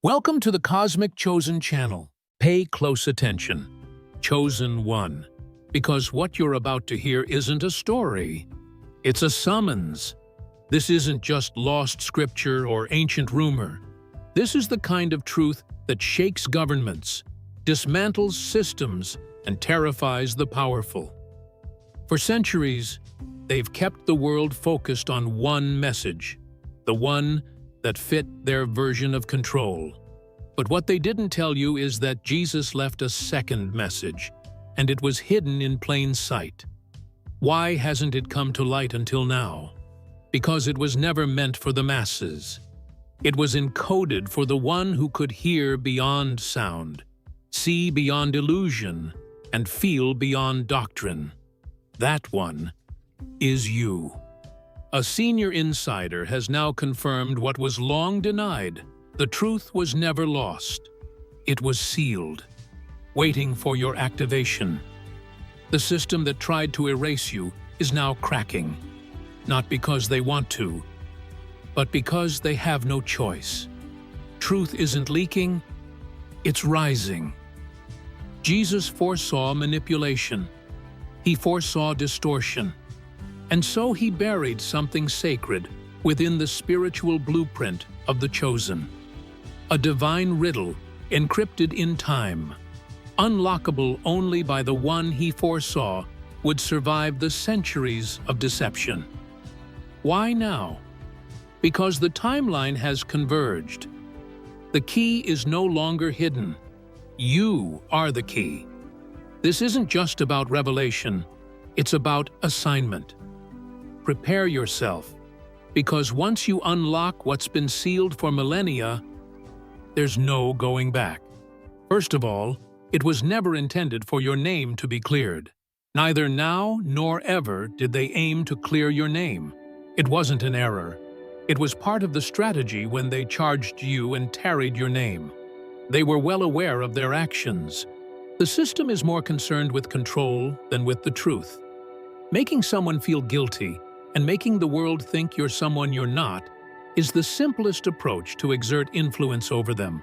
Welcome to the Cosmic Chosen channel. Pay close attention. Chosen One. Because what you're about to hear isn't a story. It's a summons. This isn't just lost scripture or ancient rumor. This is the kind of truth that shakes governments, dismantles systems, and terrifies the powerful. For centuries, they've kept the world focused on one message, the one that fit their version of control. But what they didn't tell you is that Jesus left a second message, and it was hidden in plain sight. Why hasn't it come to light until now? Because it was never meant for the masses. It was encoded for the one who could hear beyond sound, see beyond illusion, and feel beyond doctrine. That one is you. A senior insider has now confirmed what was long denied. The truth was never lost. It was sealed, waiting for your activation. The system that tried to erase you is now cracking, not because they want to, but because they have no choice. Truth isn't leaking, it's rising. Jesus foresaw manipulation. He foresaw distortion. And so he buried something sacred within the spiritual blueprint of the chosen. A divine riddle encrypted in time, unlockable only by the one he foresaw would survive the centuries of deception. Why now? Because the timeline has converged. The key is no longer hidden. You are the key. This isn't just about revelation, it's about assignment. Prepare yourself, because once you unlock what's been sealed for millennia, there's no going back. First of all, it was never intended for your name to be cleared. Neither now nor ever did they aim to clear your name. It wasn't an error. It was part of the strategy when they charged you and tarried your name. They were well aware of their actions. The system is more concerned with control than with the truth. Making someone feel guilty and making the world think you're someone you're not is the simplest approach to exert influence over them.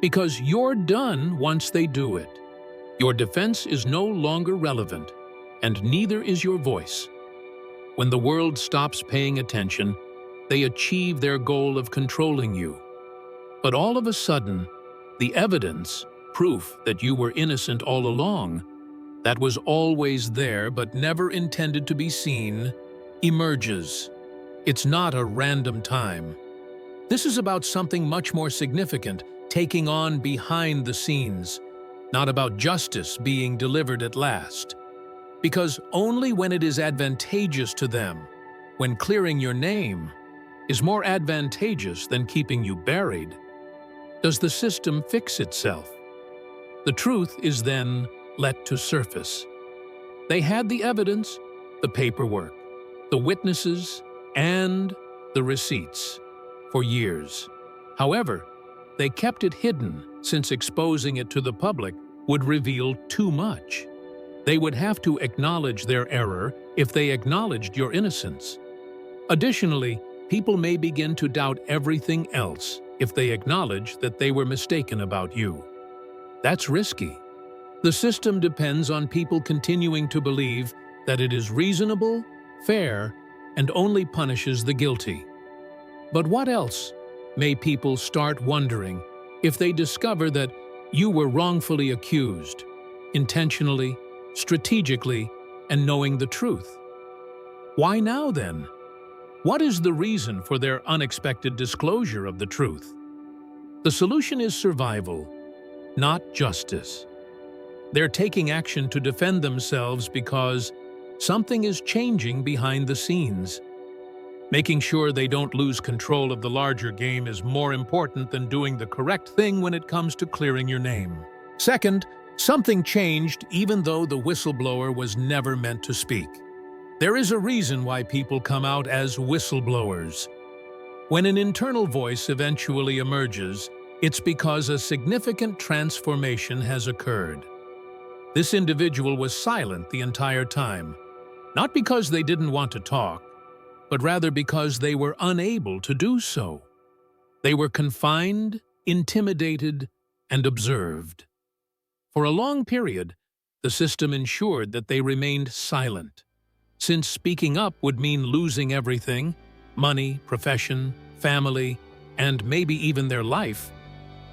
Because you're done once they do it. Your defense is no longer relevant, and neither is your voice. When the world stops paying attention, they achieve their goal of controlling you. But all of a sudden, the evidence, proof that you were innocent all along, that was always there but never intended to be seen, emerges. It's not a random time. This is about something much more significant, taking on behind the scenes, not about justice being delivered at last. Because only when it is advantageous to them, when clearing your name, is more advantageous than keeping you buried, does the system fix itself. The truth is then let to surface. They had the evidence, the paperwork, the witnesses, and the receipts for years. However, they kept it hidden since exposing it to the public would reveal too much. They would have to acknowledge their error if they acknowledged your innocence. Additionally, people may begin to doubt everything else if they acknowledge that they were mistaken about you. That's risky. The system depends on people continuing to believe that it is reasonable, fair, and only punishes the guilty. But what else may people start wondering if they discover that you were wrongfully accused, intentionally, strategically, and knowing the truth? Why now then? What is the reason for their unexpected disclosure of the truth? The solution is survival, not justice. They're taking action to defend themselves because something is changing behind the scenes. Making sure they don't lose control of the larger game is more important than doing the correct thing when it comes to clearing your name. Second, something changed even though the whistleblower was never meant to speak. There is a reason why people come out as whistleblowers. When an internal voice eventually emerges, it's because a significant transformation has occurred. This individual was silent the entire time, not because they didn't want to talk, but rather because they were unable to do so. They were confined, intimidated, and observed. For a long period, the system ensured that they remained silent. Since speaking up would mean losing everything, money, profession, family, and maybe even their life,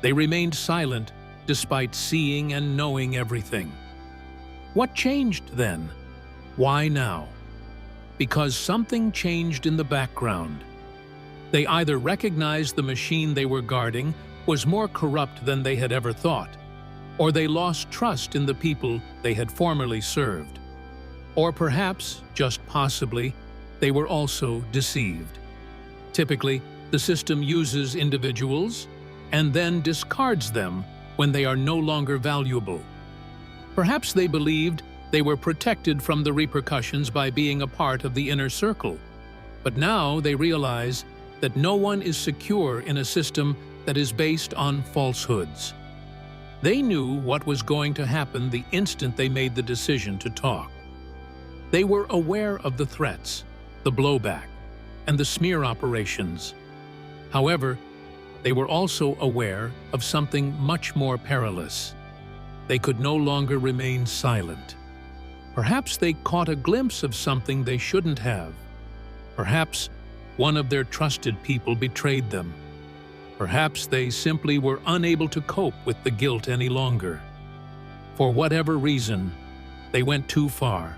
they remained silent despite seeing and knowing everything. What changed then? Why now? Because something changed in the background. They either recognized the machine they were guarding was more corrupt than they had ever thought, or they lost trust in the people they had formerly served. Or perhaps, just possibly, they were also deceived. Typically, the system uses individuals and then discards them when they are no longer valuable. Perhaps they believed they were protected from the repercussions by being a part of the inner circle. But now they realize that no one is secure in a system that is based on falsehoods. They knew what was going to happen the instant they made the decision to talk. They were aware of the threats, the blowback, and the smear operations. However, they were also aware of something much more perilous. They could no longer remain silent. Perhaps they caught a glimpse of something they shouldn't have. Perhaps one of their trusted people betrayed them. Perhaps they simply were unable to cope with the guilt any longer. For whatever reason, they went too far.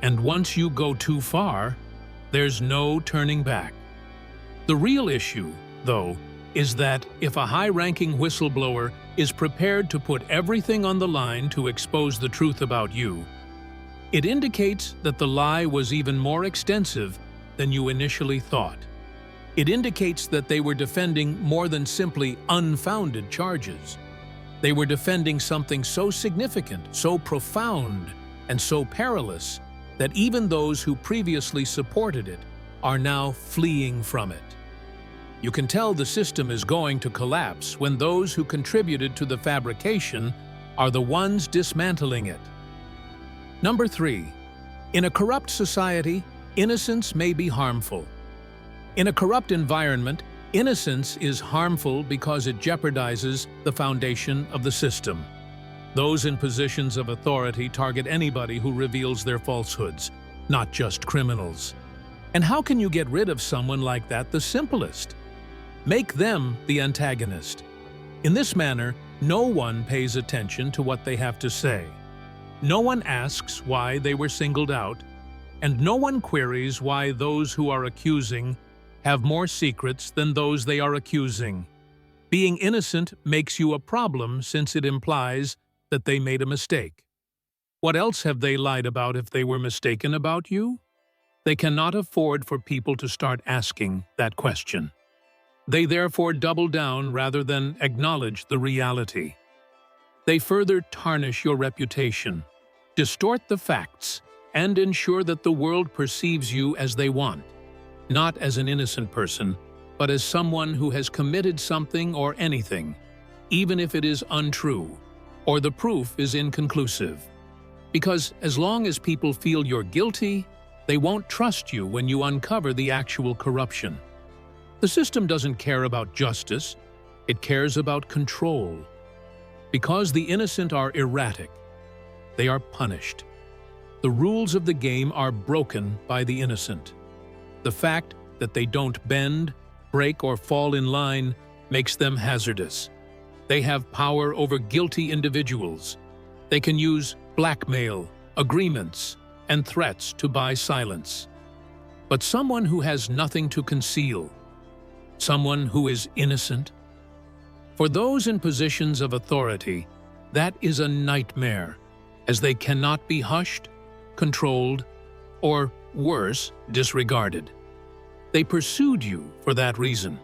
And once you go too far, there's no turning back. The real issue, though, is that if a high-ranking whistleblower is prepared to put everything on the line to expose the truth about you, it indicates that the lie was even more extensive than you initially thought. It indicates that they were defending more than simply unfounded charges. They were defending something so significant, so profound, and so perilous that even those who previously supported it are now fleeing from it. You can tell the system is going to collapse when those who contributed to the fabrication are the ones dismantling it. Number 3. In a corrupt society, innocence may be harmful. In a corrupt environment, innocence is harmful because it jeopardizes the foundation of the system. Those in positions of authority target anybody who reveals their falsehoods, not just criminals. And how can you get rid of someone like that the simplest? Make them the antagonist. In this manner, no one pays attention to what they have to say. No one asks why they were singled out, and no one queries why those who are accusing have more secrets than those they are accusing. Being innocent makes you a problem since it implies that they made a mistake. What else have they lied about if they were mistaken about you? They cannot afford for people to start asking that question. They therefore double down rather than acknowledge the reality. They further tarnish your reputation, distort the facts, and ensure that the world perceives you as they want, not as an innocent person, but as someone who has committed something or anything, even if it is untrue, or the proof is inconclusive. Because as long as people feel you're guilty, they won't trust you when you uncover the actual corruption. The system doesn't care about justice, it cares about control. Because the innocent are erratic, they are punished. The rules of the game are broken by the innocent. The fact that they don't bend, break, or fall in line makes them hazardous. They have power over guilty individuals. They can use blackmail, agreements, and threats to buy silence. But someone who has nothing to conceal, someone who is innocent, for those in positions of authority, that is a nightmare, as they cannot be hushed, controlled, or worse, disregarded. They pursued you for that reason.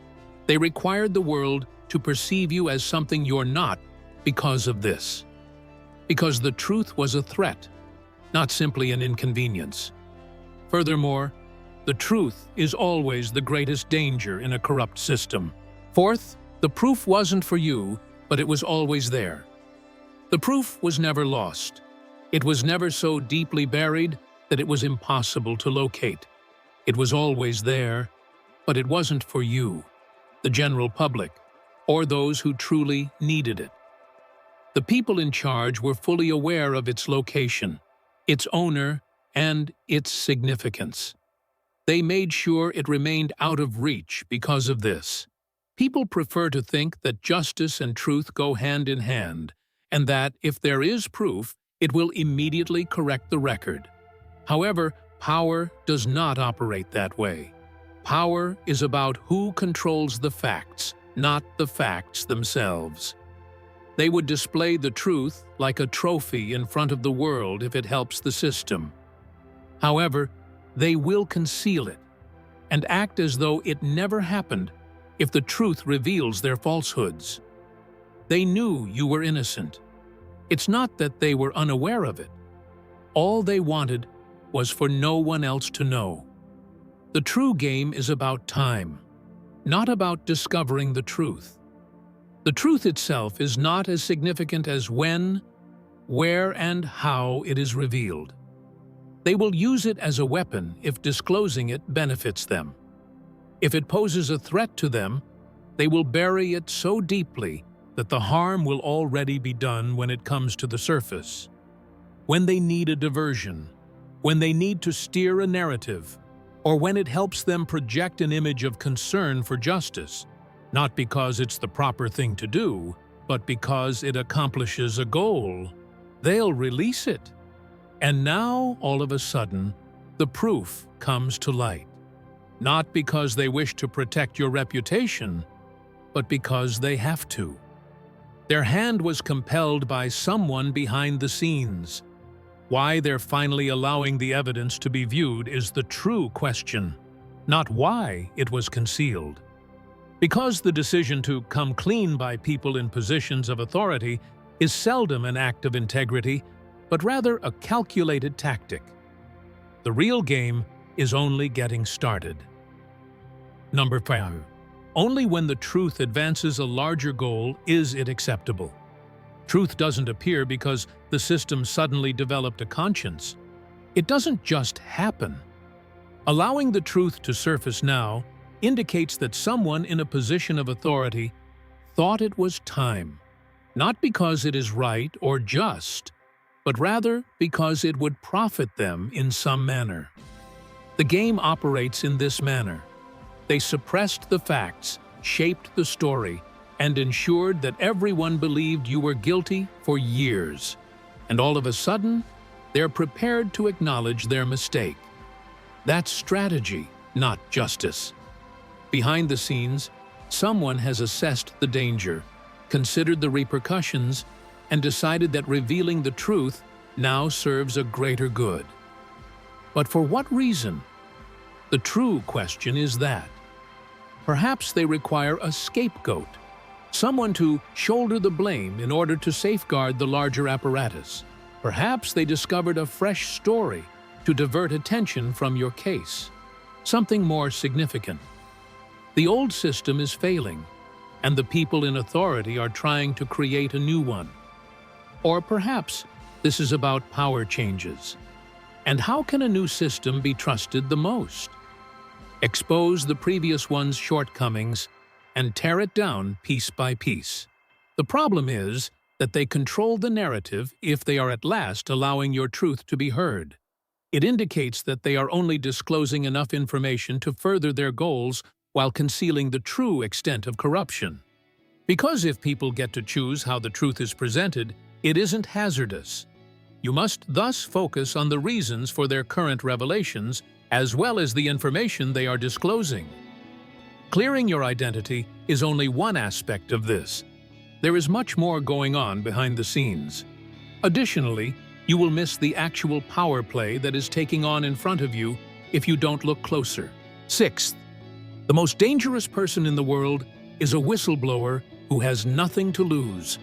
They required the world to perceive you as something you're not because of this. Because the truth was a threat, not simply an inconvenience. Furthermore, the truth is always the greatest danger in a corrupt system. Fourth, the proof wasn't for you, but it was always there. The proof was never lost. It was never so deeply buried that it was impossible to locate. It was always there, but it wasn't for you, the general public. or those who truly needed it. The people in charge were fully aware of its location, its owner, and its significance. They made sure it remained out of reach because of this. People prefer to think that justice and truth go hand in hand, and that if there is proof, it will immediately correct the record. However, power does not operate that way. Power is about who controls the facts, not the facts themselves. They would display the truth like a trophy in front of the world if it helps the system. However, they will conceal it and act as though it never happened if the truth reveals their falsehoods. They knew you were innocent. It's not that they were unaware of it. All they wanted was for no one else to know. The true game is about time, not about discovering the truth. The truth itself is not as significant as when, where, and how it is revealed. They will use it as a weapon if disclosing it benefits them. If it poses a threat to them, they will bury it so deeply that the harm will already be done when it comes to the surface. When they need a diversion, when they need to steer a narrative, or when it helps them project an image of concern for justice, not because it's the proper thing to do, but because it accomplishes a goal, they'll release it. And now, all of a sudden, the proof comes to light. Not because they wish to protect your reputation, but because they have to. Their hand was compelled by someone behind the scenes. Why they're finally allowing the evidence to be viewed is the true question, not why it was concealed. Because the decision to come clean by people in positions of authority is seldom an act of integrity, but rather a calculated tactic. The real game is only getting started. Number 5. Only when the truth advances a larger goal is it acceptable. Truth doesn't appear because the system suddenly developed a conscience. It doesn't just happen. Allowing the truth to surface now indicates that someone in a position of authority thought it was time, not because it is right or just, but rather because it would profit them in some manner. The game operates in this manner. They suppressed the facts, shaped the story, and ensured that everyone believed you were guilty for years. And all of a sudden, they're prepared to acknowledge their mistake. That's strategy, not justice. Behind the scenes, someone has assessed the danger, considered the repercussions, and decided that revealing the truth now serves a greater good. But for what reason? The true question is that. Perhaps they require a scapegoat, someone to shoulder the blame in order to safeguard the larger apparatus. Perhaps they discovered a fresh story to divert attention from your case, something more significant. The old system is failing, and the people in authority are trying to create a new one. Or perhaps this is about power changes. And how can a new system be trusted the most? Expose the previous one's shortcomings and tear it down piece by piece. The problem is that they control the narrative if they are at last allowing your truth to be heard. It indicates that they are only disclosing enough information to further their goals while concealing the true extent of corruption. Because if people get to choose how the truth is presented, it isn't hazardous. You must thus focus on the reasons for their current revelations as well as the information they are disclosing. Clearing your identity is only one aspect of this. There is much more going on behind the scenes. Additionally, you will miss the actual power play that is taking on in front of you if you don't look closer. Sixth, the most dangerous person in the world is a whistleblower who has nothing to lose.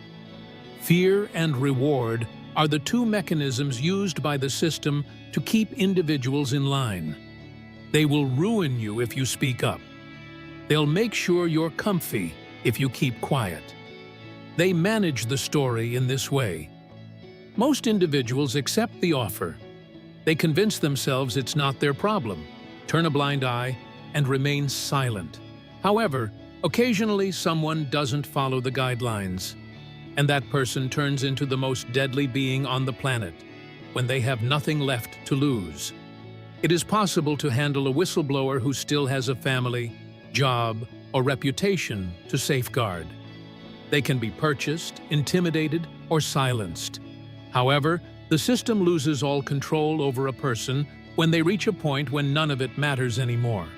Fear and reward are the two mechanisms used by the system to keep individuals in line. They will ruin you if you speak up. They'll make sure you're comfy if you keep quiet. They manage the story in this way. Most individuals accept the offer. They convince themselves it's not their problem, turn a blind eye, and remain silent. However, Occasionally, someone doesn't follow the guidelines, and that person turns into the most deadly being on the planet when they have nothing left to lose. It is possible to handle a whistleblower who still has a family, job, or reputation to safeguard. They can be purchased, intimidated, or silenced. However, the system loses all control over a person when they reach a point when none of it matters anymore.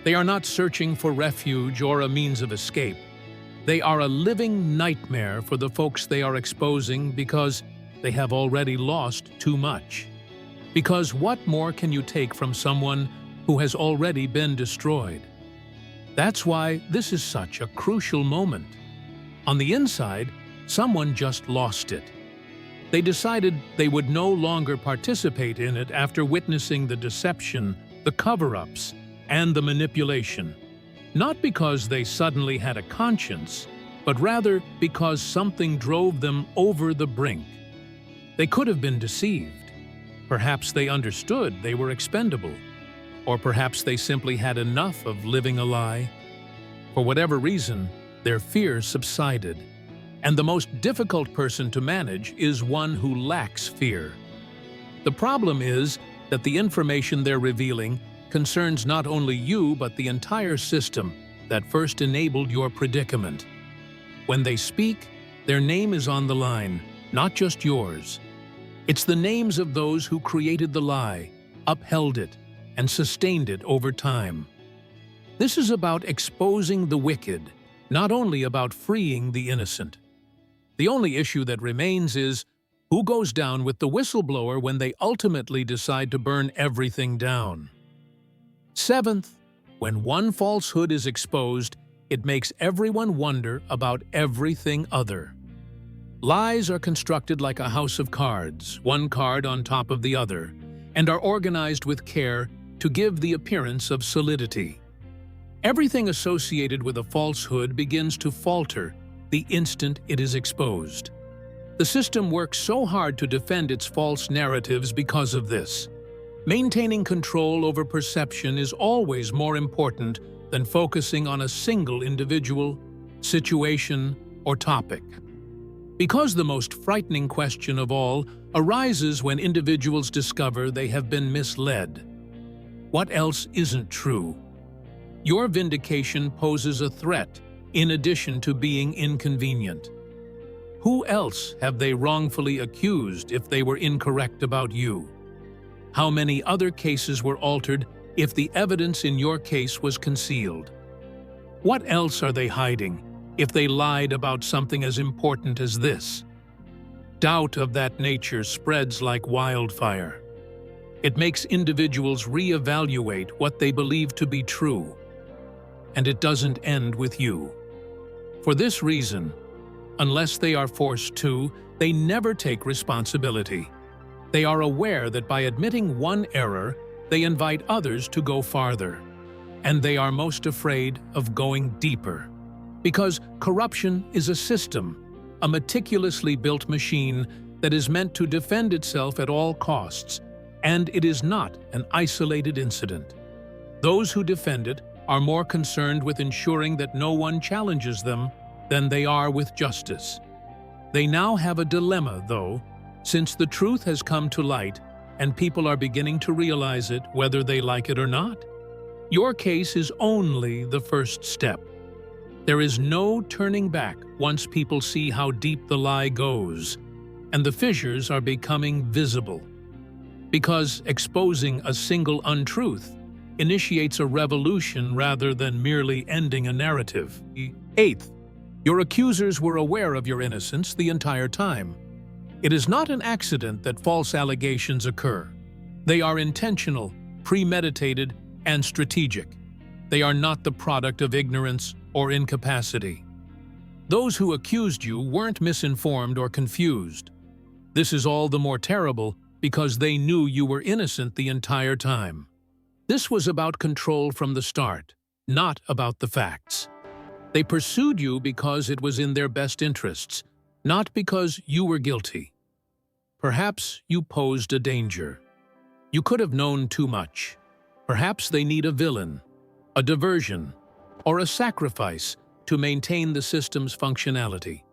They are not searching for refuge or a means of escape. They are a living nightmare for the folks they are exposing because they have already lost too much. Because what more can you take from someone who has already been destroyed? That's why this is such a crucial moment. On the inside, someone just lost it. They decided they would no longer participate in it after witnessing the deception, the cover-ups, and the manipulation. Not because they suddenly had a conscience, but rather because something drove them over the brink. They could have been deceived. Perhaps they understood they were expendable. Or perhaps they simply had enough of living a lie. For whatever reason, their fear subsided. And the most difficult person to manage is one who lacks fear. The problem is that the information they're revealing concerns not only you but the entire system that first enabled your predicament. When they speak, their name is on the line, not just yours. It's the names of those who created the lie, upheld it, and sustained it over time. This is about exposing the wicked, not only about freeing the innocent. The only issue that remains is who goes down with the whistleblower when they ultimately decide to burn everything down. Seventh, when one falsehood is exposed, it makes everyone wonder about everything other. Lies are constructed like a house of cards, one card on top of the other, and are organized with care to give the appearance of solidity. Everything associated with a falsehood begins to falter the instant it is exposed. The system works so hard to defend its false narratives because of this. Maintaining control over perception is always more important than focusing on a single individual, situation, or topic. Because the most frightening question of all arises when individuals discover they have been misled. What else isn't true? Your vindication poses a threat in addition to being inconvenient. Who else have they wrongfully accused if they were incorrect about you? How many other cases were altered if the evidence in your case was concealed? What else are they hiding if they lied about something as important as this? Doubt of that nature spreads like wildfire. It makes individuals reevaluate what they believe to be true. And it doesn't end with you. For this reason, unless they are forced to, they never take responsibility. They are aware that by admitting one error, they invite others to go farther. And they are most afraid of going deeper. Because corruption is a system, a meticulously built machine that is meant to defend itself at all costs, and it is not an isolated incident. Those who defend it are more concerned with ensuring that no one challenges them than they are with justice. They now have a dilemma, though, since the truth has come to light and people are beginning to realize it whether they like it or not. Your case is only the first step. There is no turning back once people see how deep the lie goes, and the fissures are becoming visible. Because exposing a single untruth initiates a revolution rather than merely ending a narrative. Eighth, your accusers were aware of your innocence the entire time. It is not an accident that false allegations occur. They are intentional, premeditated, and strategic. They are not the product of ignorance or incapacity. Those who accused you weren't misinformed or confused. This is all the more terrible because they knew you were innocent the entire time. This was about control from the start, not about the facts. They pursued you because it was in their best interests, not because you were guilty. Perhaps you posed a danger. You could have known too much. Perhaps they need a villain, a diversion, or a sacrifice to maintain the system's functionality.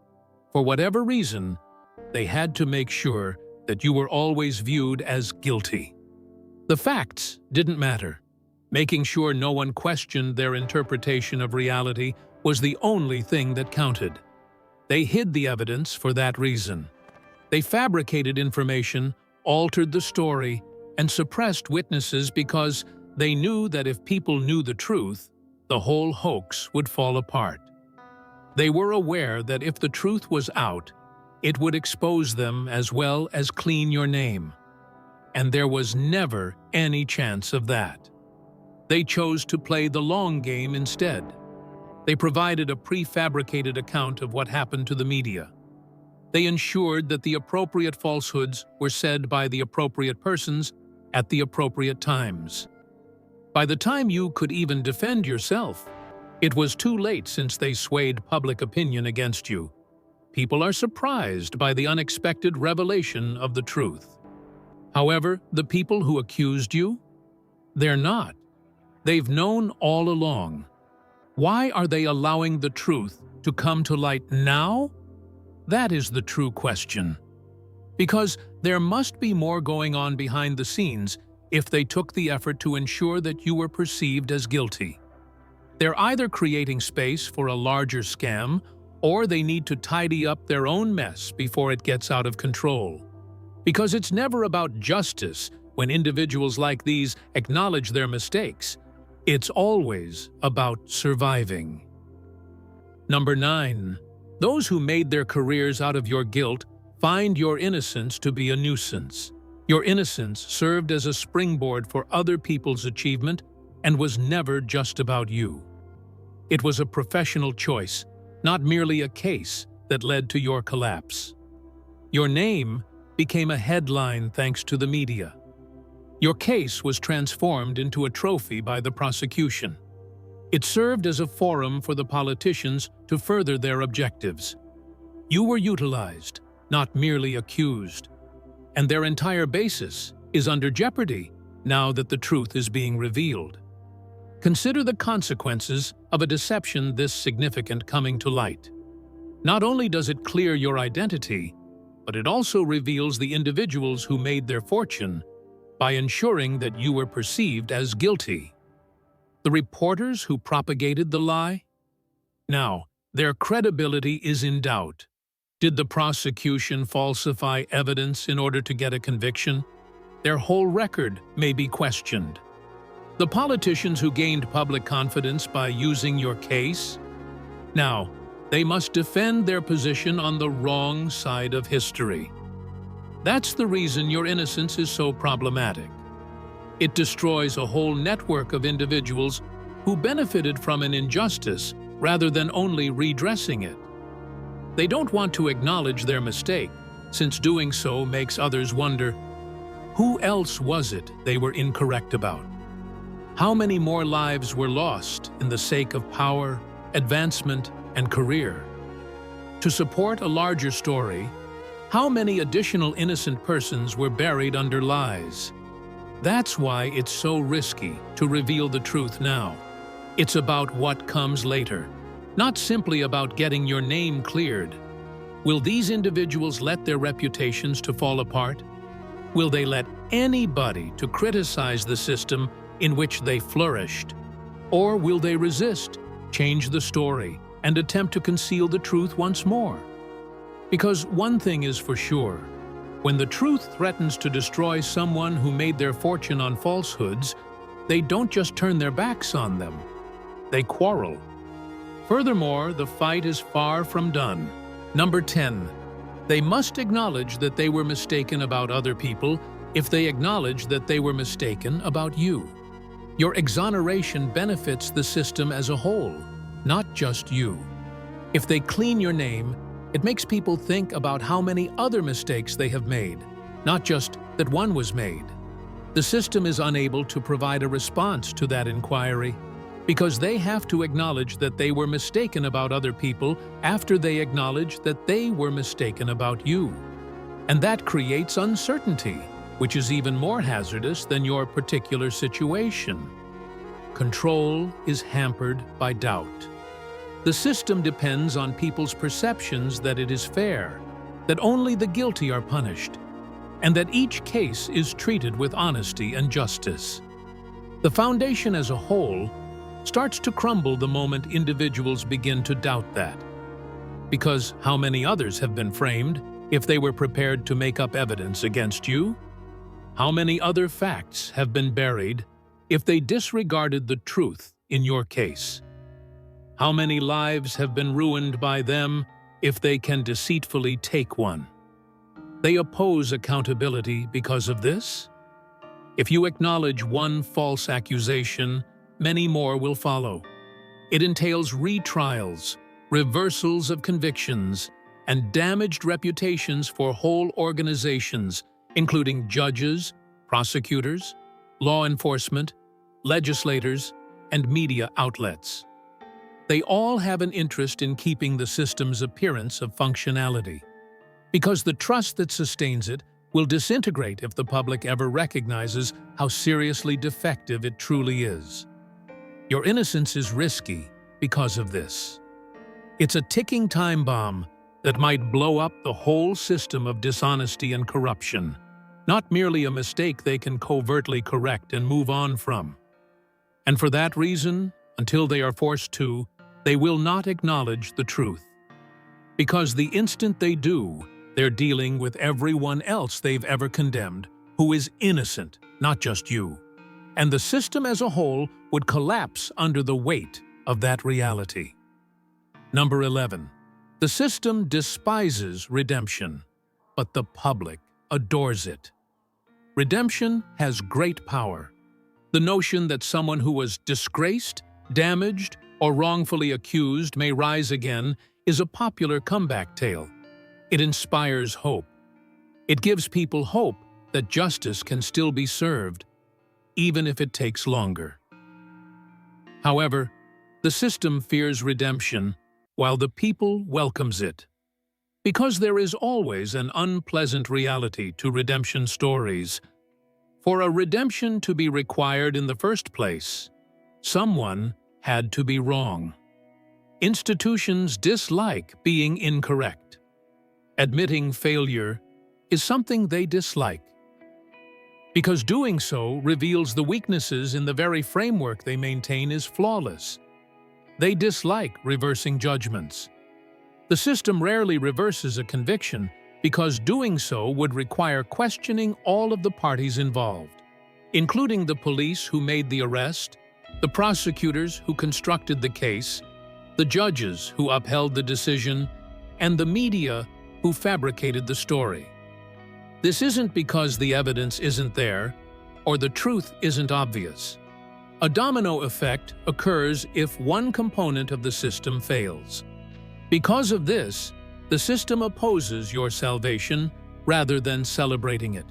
For whatever reason, they had to make sure that you were always viewed as guilty. The facts didn't matter. Making sure no one questioned their interpretation of reality was the only thing that counted. They hid the evidence for that reason. They fabricated information, altered the story, and suppressed witnesses because they knew that if people knew the truth, the whole hoax would fall apart. They were aware that if the truth was out, it would expose them as well as clean your name. And there was never any chance of that. They chose to play the long game instead. They provided a prefabricated account of what happened to the media. They ensured that the appropriate falsehoods were said by the appropriate persons at the appropriate times. By the time you could even defend yourself, it was too late since they swayed public opinion against you. People are surprised by the unexpected revelation of the truth. However, the people who accused you? They're not. They've known all along. Why are they allowing the truth to come to light now? That is the true question. Because there must be more going on behind the scenes if they took the effort to ensure that you were perceived as guilty. They're either creating space for a larger scam, or they need to tidy up their own mess before it gets out of control. Because it's never about justice when individuals like these acknowledge their mistakes. It's always about surviving. Number 9. Those who made their careers out of your guilt find your innocence to be a nuisance. Your innocence served as a springboard for other people's achievement and was never just about you. It was a professional choice, not merely a case, that led to your collapse. Your name became a headline thanks to the media. Your case was transformed into a trophy by the prosecution. It served as a forum for the politicians to further their objectives. You were utilized, not merely accused. And their entire basis is under jeopardy now that the truth is being revealed. Consider the consequences of a deception this significant coming to light. Not only does it clear your identity, but it also reveals the individuals who made their fortune by ensuring that you were perceived as guilty. The reporters who propagated the lie? Now, their credibility is in doubt. Did the prosecution falsify evidence in order to get a conviction? Their whole record may be questioned. The politicians who gained public confidence by using your case? Now, they must defend their position on the wrong side of history. That's the reason your innocence is so problematic. It destroys a whole network of individuals who benefited from an injustice rather than only redressing it. They don't want to acknowledge their mistake, since doing so makes others wonder, who else was it they were incorrect about? How many more lives were lost in the sake of power, advancement, and career? To support a larger story, how many additional innocent persons were buried under lies? That's why it's so risky to reveal the truth now. It's about what comes later, not simply about getting your name cleared. Will these individuals let their reputations to fall apart? Will they let anybody to criticize the system in which they flourished? Or will they resist, change the story, and attempt to conceal the truth once more? Because one thing is for sure, when the truth threatens to destroy someone who made their fortune on falsehoods, they don't just turn their backs on them, they quarrel. Furthermore, the fight is far from done. Number 10. They must acknowledge that they were mistaken about other people if they acknowledge that they were mistaken about you. Your exoneration benefits the system as a whole, not just you. If they clean your name, it makes people think about how many other mistakes they have made, not just that one was made. The system is unable to provide a response to that inquiry because they have to acknowledge that they were mistaken about other people after they acknowledge that they were mistaken about you. And that creates uncertainty, which is even more hazardous than your particular situation. Control is hampered by doubt. The system depends on people's perceptions that it is fair, that only the guilty are punished, and that each case is treated with honesty and justice. The foundation as a whole starts to crumble the moment individuals begin to doubt that. Because how many others have been framed if they were prepared to make up evidence against you? How many other facts have been buried if they disregarded the truth in your case? How many lives have been ruined by them if they can deceitfully take one? They oppose accountability because of this. If you acknowledge one false accusation, many more will follow. It entails retrials, reversals of convictions, and damaged reputations for whole organizations, including judges, prosecutors, law enforcement, legislators, and media outlets. They all have an interest in keeping the system's appearance of functionality, because the trust that sustains it will disintegrate if the public ever recognizes how seriously defective it truly is. Your innocence is risky because of this. It's a ticking time bomb that might blow up the whole system of dishonesty and corruption, not merely a mistake they can covertly correct and move on from. And for that reason, until they are forced to, they will not acknowledge the truth. Because the instant they do, they're dealing with everyone else they've ever condemned, who is innocent, not just you. And the system as a whole would collapse under the weight of that reality. Number 11. The system despises redemption, but the public adores it. Redemption has great power. The notion that someone who was disgraced, damaged, or wrongfully accused may rise again is a popular comeback tale. It inspires hope. It gives people hope that justice can still be served, even if it takes longer. However, the system fears redemption, while the people welcomes it. Because there is always an unpleasant reality to redemption stories. For a redemption to be required in the first place, someone had to be wrong. Institutions dislike being incorrect. Admitting failure is something they dislike, because doing so reveals the weaknesses in the very framework they maintain is flawless. They dislike reversing judgments. The system rarely reverses a conviction because doing so would require questioning all of the parties involved, including the police who made the arrest, the prosecutors who constructed the case, the judges who upheld the decision, and the media who fabricated the story. This isn't because the evidence isn't there or the truth isn't obvious. A domino effect occurs if one component of the system fails. Because of this, the system opposes your salvation rather than celebrating it.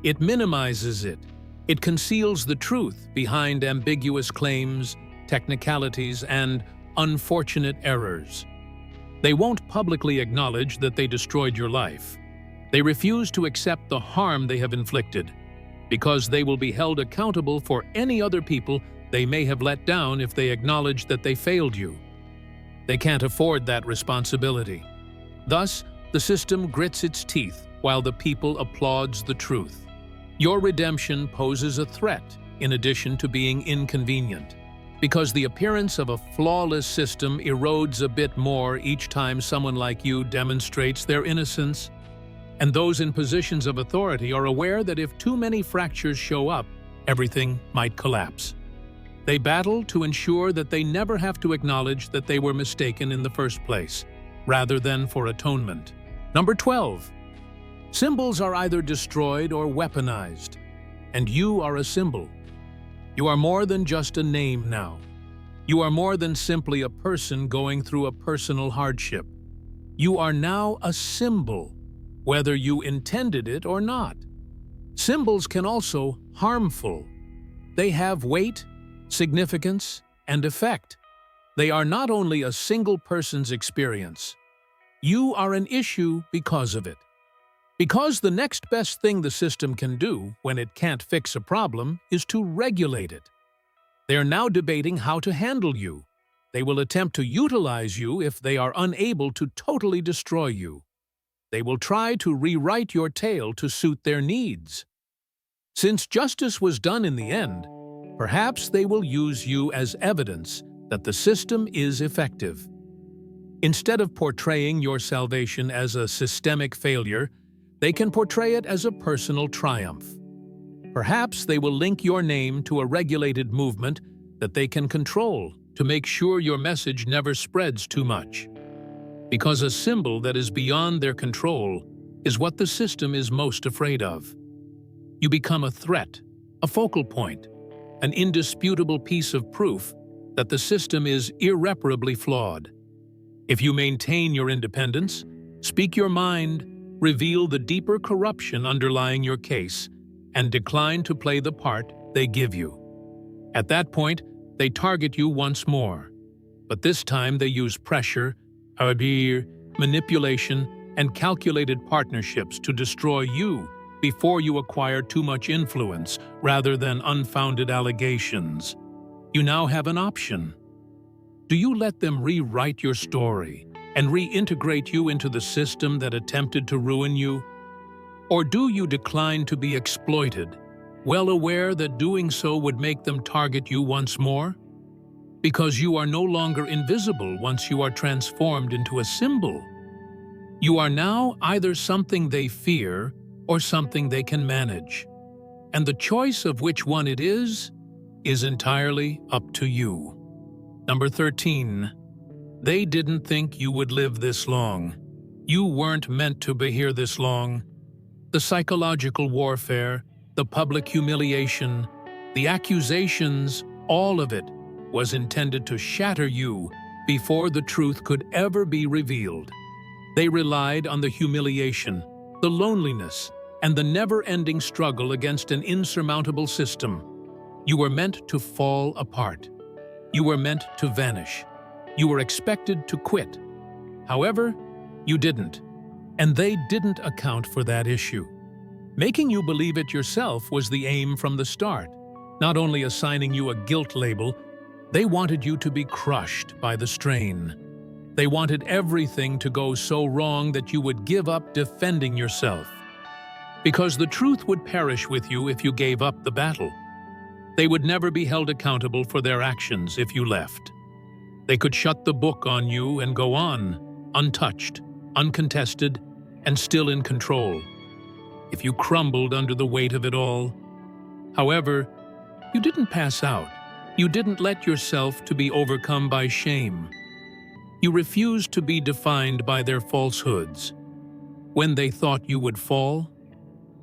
It minimizes it. It conceals the truth behind ambiguous claims, technicalities, and unfortunate errors. They won't publicly acknowledge that they destroyed your life. They refuse to accept the harm they have inflicted, because they will be held accountable for any other people they may have let down if they acknowledge that they failed you. They can't afford that responsibility. Thus, the system grits its teeth while the people applauds the truth. Your redemption poses a threat in addition to being inconvenient, because the appearance of a flawless system erodes a bit more each time someone like you demonstrates their innocence. And those in positions of authority are aware that if too many fractures show up, everything might collapse. They battle to ensure that they never have to acknowledge that they were mistaken in the first place, rather than for atonement. Number 12. Symbols are either destroyed or weaponized, and you are a symbol. You are more than just a name now. You are more than simply a person going through a personal hardship. You are now a symbol, whether you intended it or not. Symbols can also be harmful. They have weight, significance, and effect. They are not only a single person's experience. You are an issue because of it. Because the next best thing the system can do when it can't fix a problem is to regulate it. They are now debating how to handle you. They will attempt to utilize you if they are unable to totally destroy you. They will try to rewrite your tale to suit their needs. Since justice was done in the end, perhaps they will use you as evidence that the system is effective. Instead of portraying your salvation as a systemic failure, they can portray it as a personal triumph. Perhaps they will link your name to a regulated movement that they can control to make sure your message never spreads too much. Because a symbol that is beyond their control is what the system is most afraid of. You become a threat, a focal point, an indisputable piece of proof that the system is irreparably flawed. If you maintain your independence, speak your mind, reveal the deeper corruption underlying your case, and decline to play the part they give you. At that point, they target you once more. But this time they use pressure, manipulation, and calculated partnerships to destroy you before you acquire too much influence rather than unfounded allegations. You now have an option. Do you let them rewrite your story and reintegrate you into the system that attempted to ruin you? Or do you decline to be exploited, well aware that doing so would make them target you once more? Because you are no longer invisible once you are transformed into a symbol. You are now either something they fear or something they can manage. And the choice of which one it is entirely up to you. Number 13. They didn't think you would live this long. You weren't meant to be here this long. The psychological warfare, the public humiliation, the accusations, all of it was intended to shatter you before the truth could ever be revealed. They relied on the humiliation, the loneliness, and the never-ending struggle against an insurmountable system. You were meant to fall apart. You were meant to vanish. You were expected to quit. However, you didn't, and they didn't account for that issue. Making you believe it yourself was the aim from the start. Not only assigning you a guilt label, they wanted you to be crushed by the strain. They wanted everything to go so wrong that you would give up defending yourself. Because the truth would perish with you if you gave up the battle. They would never be held accountable for their actions if you left. They could shut the book on you and go on, untouched, uncontested, and still in control. If you crumbled under the weight of it all. However, you didn't pass out. You didn't let yourself to be overcome by shame. You refused to be defined by their falsehoods. When they thought you would fall,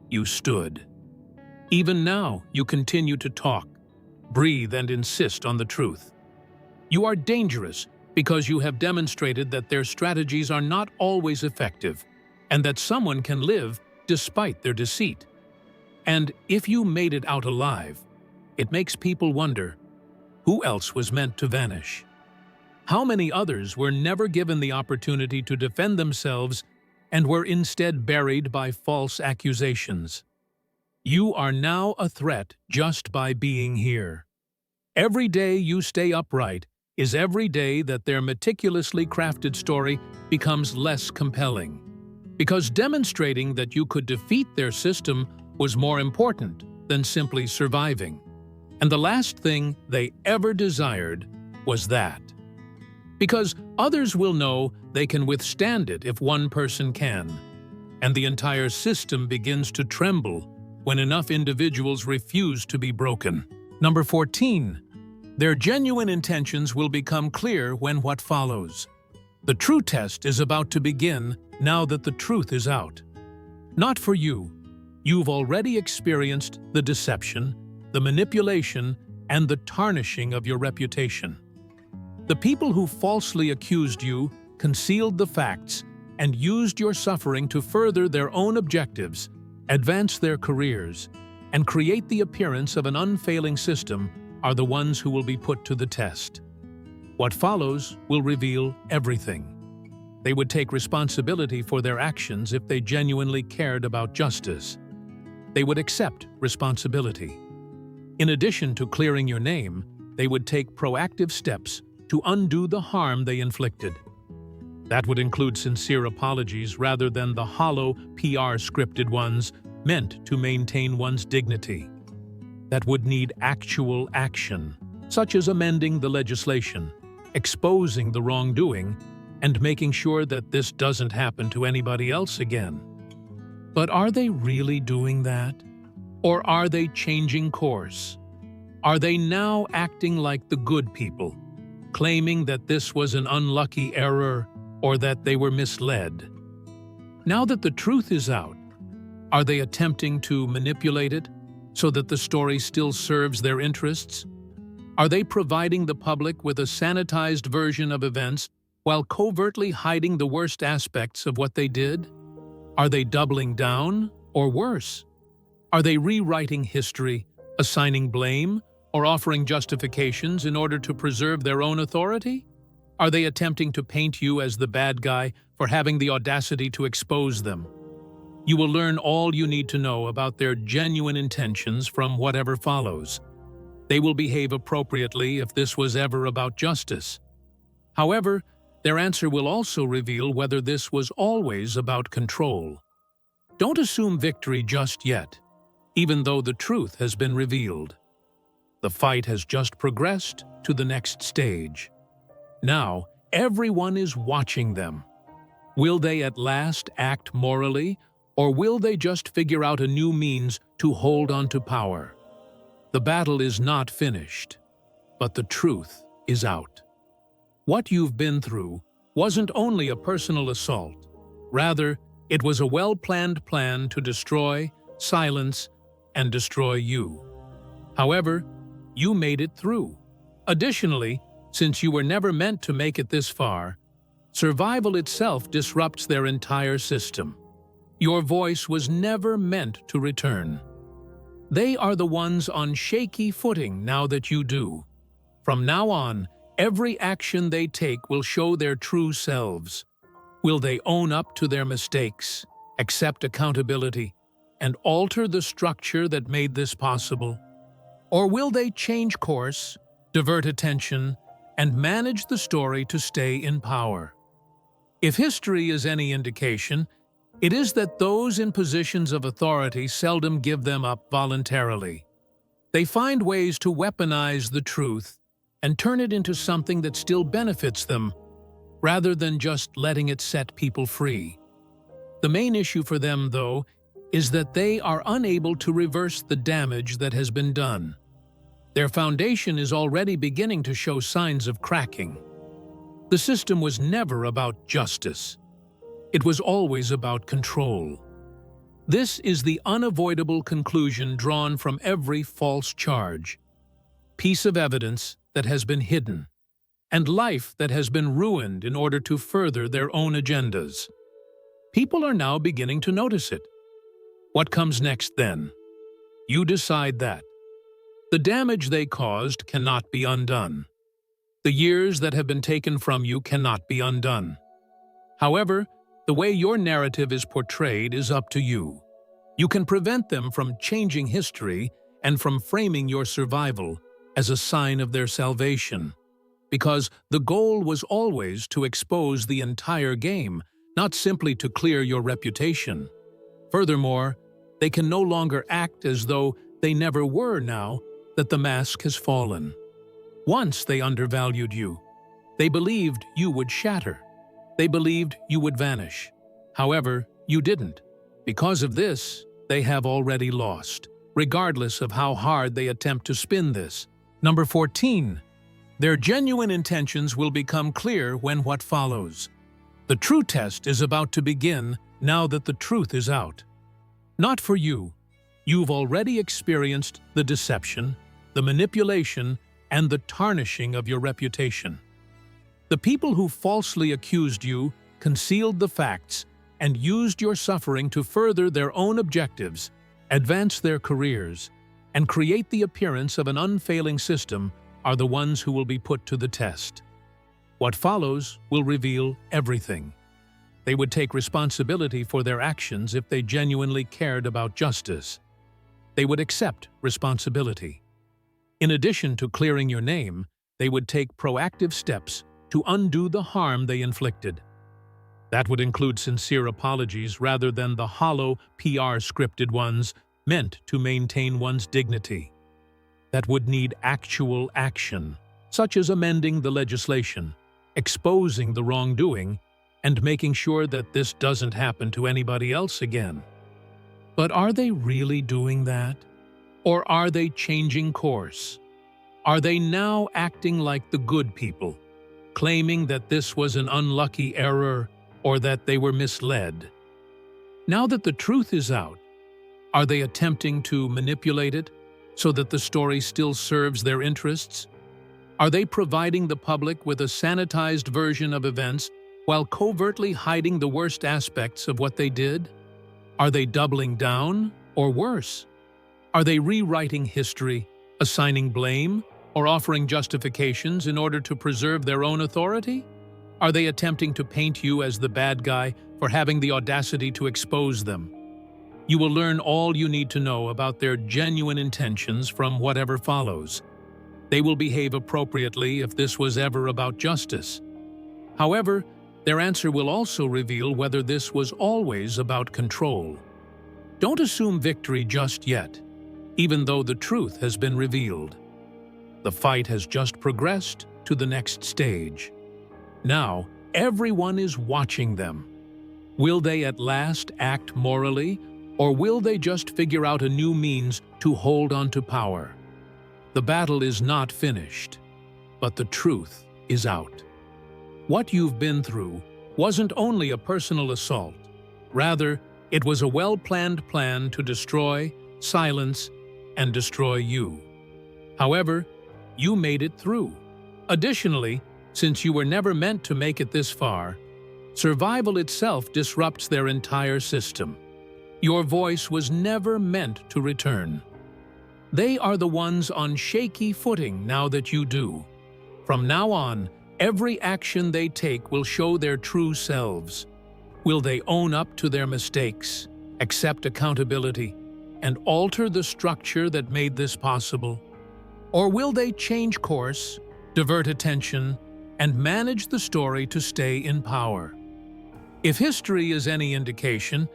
you stood. Even now, you continue to talk, breathe, and insist on the truth. You are dangerous because you have demonstrated that their strategies are not always effective and that someone can live despite their deceit. And if you made it out alive, it makes people wonder, who else was meant to vanish? How many others were never given the opportunity to defend themselves and were instead buried by false accusations? You are now a threat just by being here. Every day you stay upright is every day that their meticulously crafted story becomes less compelling. Because demonstrating that you could defeat their system was more important than simply surviving. And the last thing they ever desired was that. Because others will know they can withstand it if one person can. And the entire system begins to tremble when enough individuals refuse to be broken. Number 14. Their genuine intentions will become clear when what follows. The true test is about to begin now that the truth is out. Not for you. You've already experienced the deception, the manipulation, and the tarnishing of your reputation. The people who falsely accused you concealed the facts and used your suffering to further their own objectives, advance their careers, and create the appearance of an unfailing system are the ones who will be put to the test. What follows will reveal everything. They would take responsibility for their actions if they genuinely cared about justice. They would accept responsibility. In addition to clearing your name, they would take proactive steps to undo the harm they inflicted. That would include sincere apologies rather than the hollow PR scripted ones meant to maintain one's dignity. That would need actual action, such as amending the legislation, exposing the wrongdoing, and making sure that this doesn't happen to anybody else again. But are they really doing that? Or are they changing course? Are they now acting like the good people, claiming that this was an unlucky error or that they were misled? Now that the truth is out, are they attempting to manipulate it so that the story still serves their interests? Are they providing the public with a sanitized version of events while covertly hiding the worst aspects of what they did? Are they doubling down, or worse? Are they rewriting history, assigning blame, or offering justifications in order to preserve their own authority? Are they attempting to paint you as the bad guy for having the audacity to expose them? You will learn all you need to know about their genuine intentions from whatever follows. They will behave appropriately if this was ever about justice. However, their answer will also reveal whether this was always about control. Don't assume victory just yet, even though the truth has been revealed. The fight has just progressed to the next stage. Now, everyone is watching them. Will they at last act morally, or will they just figure out a new means to hold on to power? The battle is not finished, but the truth is out. What you've been through wasn't only a personal assault. Rather, it was a well-planned plan to destroy, silence, and destroy you. However, you made it through. Additionally, since you were never meant to make it this far, survival itself disrupts their entire system. Your voice was never meant to return. They are the ones on shaky footing now that you do. From now on, every action they take will show their true selves. Will they own up to their mistakes, accept accountability, and alter the structure that made this possible? Or will they change course, divert attention, and manage the story to stay in power? If history is any indication, it is that those in positions of authority seldom give them up voluntarily. They find ways to weaponize the truth and turn it into something that still benefits them, rather than just letting it set people free. The main issue for them, though, is that they are unable to reverse the damage that has been done. Their foundation is already beginning to show signs of cracking. The system was never about justice. It was always about control. This is the unavoidable conclusion drawn from every false charge, piece of evidence that has been hidden, and life that has been ruined in order to further their own agendas. People are now beginning to notice it. What comes next then? You decide that. The damage they caused cannot be undone. The years that have been taken from you cannot be undone. However, the way your narrative is portrayed is up to you. You can prevent them from changing history and from framing your survival as a sign of their salvation, because the goal was always to expose the entire game, not simply to clear your reputation. Furthermore, they can no longer act as though they never were now that the mask has fallen. Once they undervalued you. They believed you would shatter. They believed you would vanish. However, you didn't. Because of this, they have already lost, regardless of how hard they attempt to spin this. Number 14. Their genuine intentions will become clear when what follows. The true test is about to begin now that the truth is out. Not for you. You've already experienced the deception, the manipulation, and the tarnishing of your reputation. The people who falsely accused you concealed the facts and used your suffering to further their own objectives, advance their careers, and create the appearance of an unfailing system are the ones who will be put to the test. What follows will reveal everything. They would take responsibility for their actions if they genuinely cared about justice. They would accept responsibility. In addition to clearing your name, they would take proactive steps to undo the harm they inflicted. That would include sincere apologies rather than the hollow PR-scripted ones meant to maintain one's dignity. That would need actual action, such as amending the legislation, exposing the wrongdoing, and making sure that this doesn't happen to anybody else again. But are they really doing that? Or are they changing course? Are they now acting like the good people, claiming that this was an unlucky error or that they were misled? Now that the truth is out, are they attempting to manipulate it so that the story still serves their interests? Are they providing the public with a sanitized version of events while covertly hiding the worst aspects of what they did? Are they doubling down, or worse? Are they rewriting history, assigning blame, or offering justifications in order to preserve their own authority? Are they attempting to paint you as the bad guy for having the audacity to expose them? You will learn all you need to know about their genuine intentions from whatever follows. They will behave appropriately if this was ever about justice. However, their answer will also reveal whether this was always about control. Don't assume victory just yet, even though the truth has been revealed. The fight has just progressed to the next stage. Now, everyone is watching them. Will they at last act morally, or will they just figure out a new means to hold on to power? The battle is not finished, but the truth is out. What you've been through wasn't only a personal assault. Rather, it was a well-planned plan to destroy, silence, and destroy you. However, you made it through. Additionally, since you were never meant to make it this far, survival itself disrupts their entire system. Your voice was never meant to return. They are the ones on shaky footing now that you do. From now on, every action they take will show their true selves. Will they own up to their mistakes, accept accountability, and alter the structure that made this possible? Or will they change course, divert attention, and manage the story to stay in power? If history is any indication,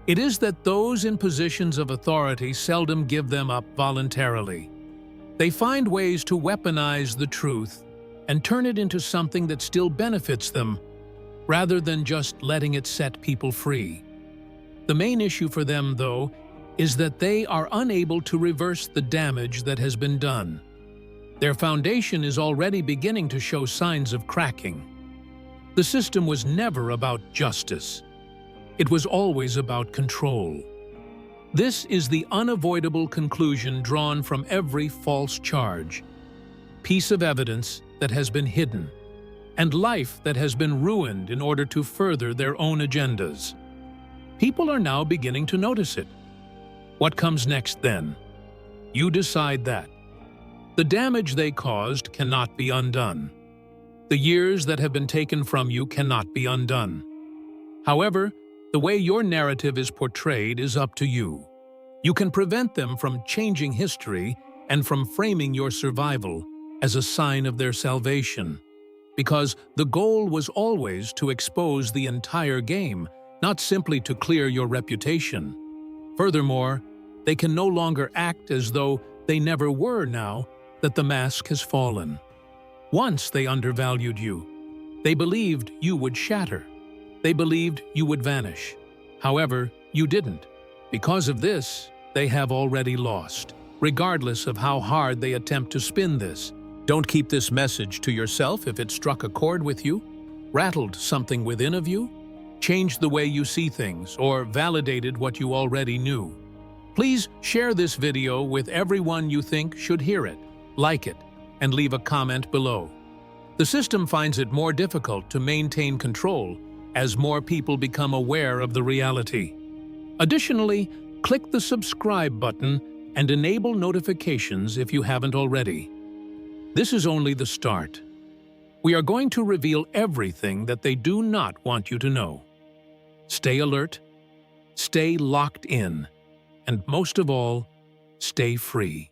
it is that those in positions of authority seldom give them up voluntarily. They find ways to weaponize the truth and turn it into something that still benefits them, rather than just letting it set people free. The main issue for them, though, is that they are unable to reverse the damage that has been done. Their foundation is already beginning to show signs of cracking. The system was never about justice. It was always about control. This is the unavoidable conclusion drawn from every false charge, piece of evidence that has been hidden, and life that has been ruined in order to further their own agendas. People are now beginning to notice it. What comes next then? You decide that. The damage they caused cannot be undone. The years that have been taken from you cannot be undone. However, the way your narrative is portrayed is up to you. You can prevent them from changing history and from framing your survival as a sign of their salvation, because the goal was always to expose the entire game, not simply to clear your reputation. Furthermore, they can no longer act as though they never were now that the mask has fallen. Once they undervalued you. They believed you would shatter. They believed you would vanish. However, you didn't. Because of this, they have already lost, regardless of how hard they attempt to spin this. Don't keep this message to yourself if it struck a chord with you, rattled something within of you, changed the way you see things, or validated what you already knew. Please share this video with everyone you think should hear it, like it, and leave a comment below. The system finds it more difficult to maintain control as more people become aware of the reality. Additionally, click the subscribe button and enable notifications if you haven't already. This is only the start. We are going to reveal everything that they do not want you to know. Stay alert, stay locked in, and most of all, stay free.